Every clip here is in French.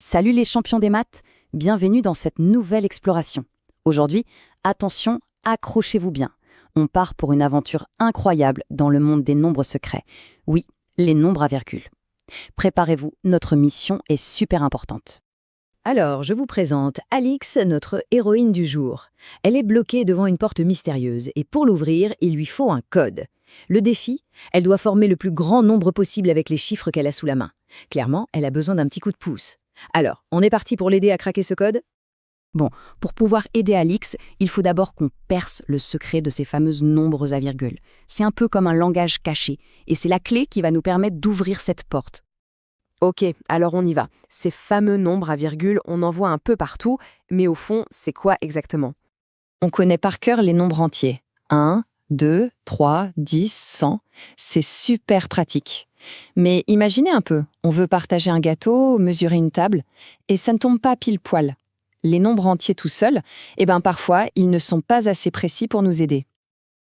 Salut les champions des maths, bienvenue dans cette nouvelle exploration. Aujourd'hui, attention, accrochez-vous bien. On part pour une aventure incroyable dans le monde des nombres secrets. Oui, les nombres à virgule. Préparez-vous, notre mission est super importante. Alors, je vous présente Alix, notre héroïne du jour. Elle est bloquée devant une porte mystérieuse et pour l'ouvrir, il lui faut un code. Le défi, elle doit former le plus grand nombre possible avec les chiffres qu'elle a sous la main. Clairement, elle a besoin d'un petit coup de pouce. Alors, on est parti pour l'aider à craquer ce code? Bon, pour pouvoir aider Alix, il faut d'abord qu'on perce le secret de ces fameuses nombres à virgule. C'est un peu comme un langage caché, et c'est la clé qui va nous permettre d'ouvrir cette porte. Ok, alors on y va. Ces fameux nombres à virgule, on en voit un peu partout, mais au fond, c'est quoi exactement? On connaît par cœur les nombres entiers. 1, 2, 3, 10, 100. C'est super pratique. Mais imaginez un peu, on veut partager un gâteau, mesurer une table, et ça ne tombe pas pile poil. Les nombres entiers tout seuls, parfois, ils ne sont pas assez précis pour nous aider.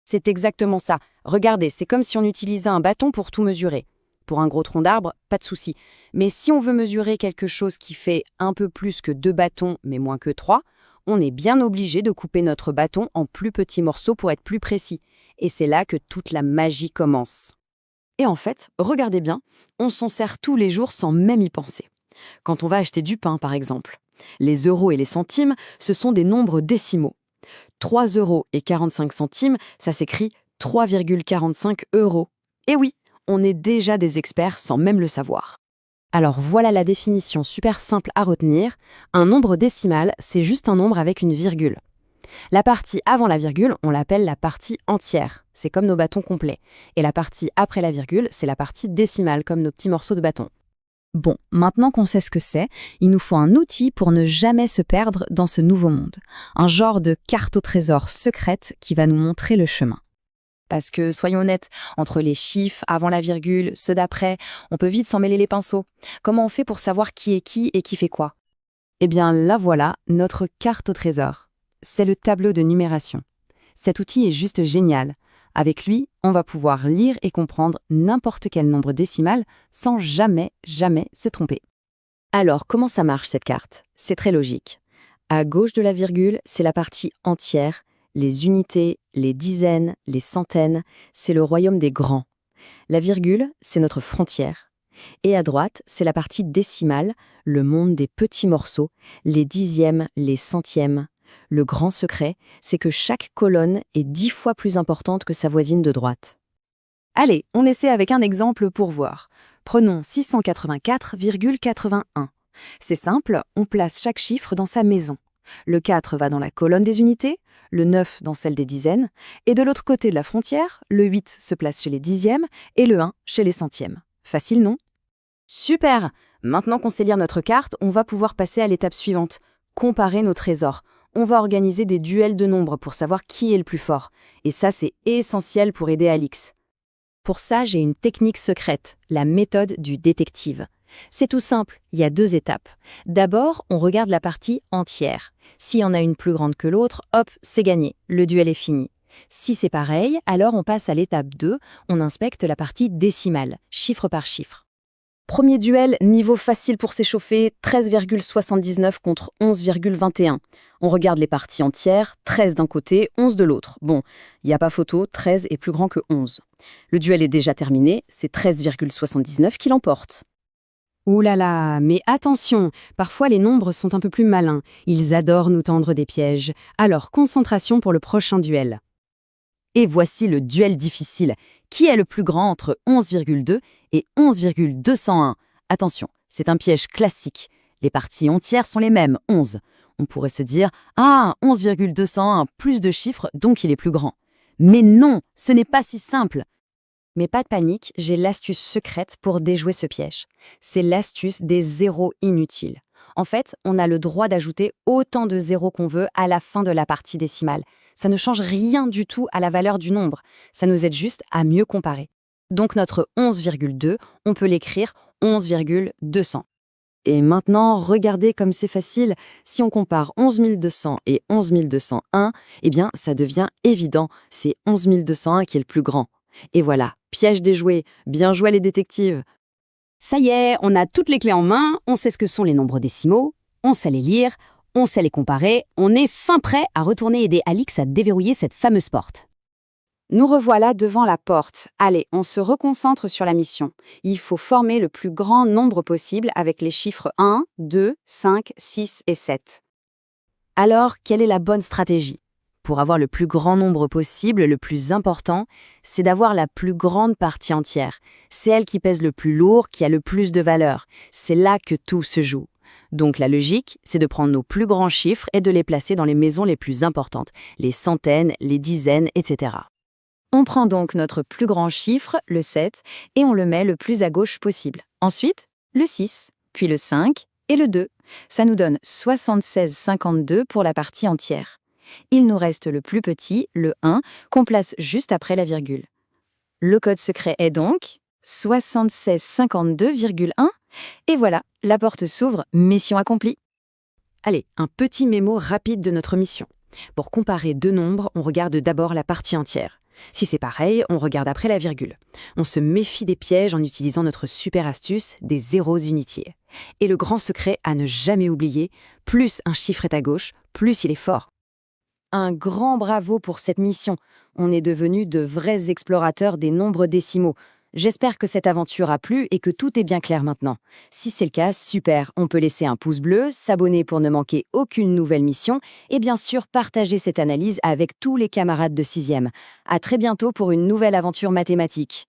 C'est exactement ça. Regardez, c'est comme si on utilisait un bâton pour tout mesurer. Pour un gros tronc d'arbre, pas de souci. Mais si on veut mesurer quelque chose qui fait un peu plus que 2 bâtons, mais moins que 3, on est bien obligé de couper notre bâton en plus petits morceaux pour être plus précis. Et c'est là que toute la magie commence. Et en fait, regardez bien, on s'en sert tous les jours sans même y penser. Quand on va acheter du pain, par exemple. Les euros et les centimes, ce sont des nombres décimaux. 3 euros et 45 centimes, ça s'écrit 3,45 euros. Et oui, on est déjà des experts sans même le savoir. Alors voilà la définition super simple à retenir. Un nombre décimal, c'est juste un nombre avec une virgule. La partie avant la virgule, on l'appelle la partie entière. C'est comme nos bâtons complets. Et la partie après la virgule, c'est la partie décimale, comme nos petits morceaux de bâton. Bon, maintenant qu'on sait ce que c'est, il nous faut un outil pour ne jamais se perdre dans ce nouveau monde. Un genre de carte au trésor secrète qui va nous montrer le chemin. Parce que, soyons honnêtes, entre les chiffres avant la virgule, ceux d'après, on peut vite s'en mêler les pinceaux. Comment on fait pour savoir qui est qui et qui fait quoi? Eh bien, là voilà, notre carte au trésor. C'est le tableau de numération. Cet outil est juste génial. Avec lui, on va pouvoir lire et comprendre n'importe quel nombre décimal sans jamais se tromper. Alors, comment ça marche cette carte? C'est très logique. À gauche de la virgule, c'est la partie entière, les unités, les dizaines, les centaines, c'est le royaume des grands. La virgule, c'est notre frontière. Et à droite, c'est la partie décimale, le monde des petits morceaux, les dixièmes, les centièmes. Le grand secret, c'est que chaque colonne est 10 fois plus importante que sa voisine de droite. Allez, on essaie avec un exemple pour voir. Prenons 684,81. C'est simple, on place chaque chiffre dans sa maison. Le 4 va dans la colonne des unités, le 9 dans celle des dizaines, et de l'autre côté de la frontière, le 8 se place chez les dixièmes et le 1 chez les centièmes. Facile, non? Super! Maintenant qu'on sait lire notre carte, on va pouvoir passer à l'étape suivante, comparer nos trésors. On va organiser des duels de nombres pour savoir qui est le plus fort. Et ça, c'est essentiel pour aider Alix. Pour ça, j'ai une technique secrète, la méthode du détective. C'est tout simple, il y a 2 étapes. D'abord, on regarde la partie entière. S'il y en a une plus grande que l'autre, hop, c'est gagné, le duel est fini. Si c'est pareil, alors on passe à l'étape 2, on inspecte la partie décimale, chiffre par chiffre. Premier duel, niveau facile pour s'échauffer, 13,79 contre 11,21. On regarde les parties entières, 13 d'un côté, 11 de l'autre. Bon, il n'y a pas photo, 13 est plus grand que 11. Le duel est déjà terminé, c'est 13,79 qui l'emporte. Ouh là là, mais attention, parfois les nombres sont un peu plus malins. Ils adorent nous tendre des pièges. Alors, concentration pour le prochain duel. Et voici le duel difficile. Qui est le plus grand entre 11,2 et 11,201? Attention, c'est un piège classique. Les parties entières sont les mêmes, 11. On pourrait se dire « Ah, 11,201, plus de chiffres, donc il est plus grand. » Mais non, ce n'est pas si simple. Mais pas de panique, j'ai l'astuce secrète pour déjouer ce piège. C'est l'astuce des zéros inutiles. En fait, on a le droit d'ajouter autant de zéros qu'on veut à la fin de la partie décimale. Ça ne change rien du tout à la valeur du nombre. Ça nous aide juste à mieux comparer. Donc notre 11,2, on peut l'écrire 11,200. Et maintenant, regardez comme c'est facile. Si on compare 11 200 et 11 201, eh bien, ça devient évident. C'est 11 201 qui est le plus grand. Et voilà, piège déjoué. Bien joué les détectives. Ça y est, on a toutes les clés en main, on sait ce que sont les nombres décimaux, on sait les lire, on sait les comparer, on est fin prêt à retourner aider Alix à déverrouiller cette fameuse porte. Nous revoilà devant la porte. Allez, on se reconcentre sur la mission. Il faut former le plus grand nombre possible avec les chiffres 1, 2, 5, 6 et 7. Alors, quelle est la bonne stratégie? Pour avoir le plus grand nombre possible, le plus important, c'est d'avoir la plus grande partie entière. C'est elle qui pèse le plus lourd, qui a le plus de valeur. C'est là que tout se joue. Donc la logique, c'est de prendre nos plus grands chiffres et de les placer dans les maisons les plus importantes, les centaines, les dizaines, etc. On prend donc notre plus grand chiffre, le 7, et on le met le plus à gauche possible. Ensuite, le 6, puis le 5 et le 2. Ça nous donne 76,52 pour la partie entière. Il nous reste le plus petit, le 1, qu'on place juste après la virgule. Le code secret est donc 76,52,1. Et voilà, la porte s'ouvre, mission accomplie. Allez, un petit mémo rapide de notre mission. Pour comparer deux nombres, on regarde d'abord la partie entière. Si c'est pareil, on regarde après la virgule. On se méfie des pièges en utilisant notre super astuce des zéros unitiers. Et le grand secret à ne jamais oublier, plus un chiffre est à gauche, plus il est fort. Un grand bravo pour cette mission. On est devenus de vrais explorateurs des nombres décimaux. J'espère que cette aventure a plu et que tout est bien clair maintenant. Si c'est le cas, super, on peut laisser un pouce bleu, s'abonner pour ne manquer aucune nouvelle mission et bien sûr partager cette analyse avec tous les camarades de 6e. À très bientôt pour une nouvelle aventure mathématique.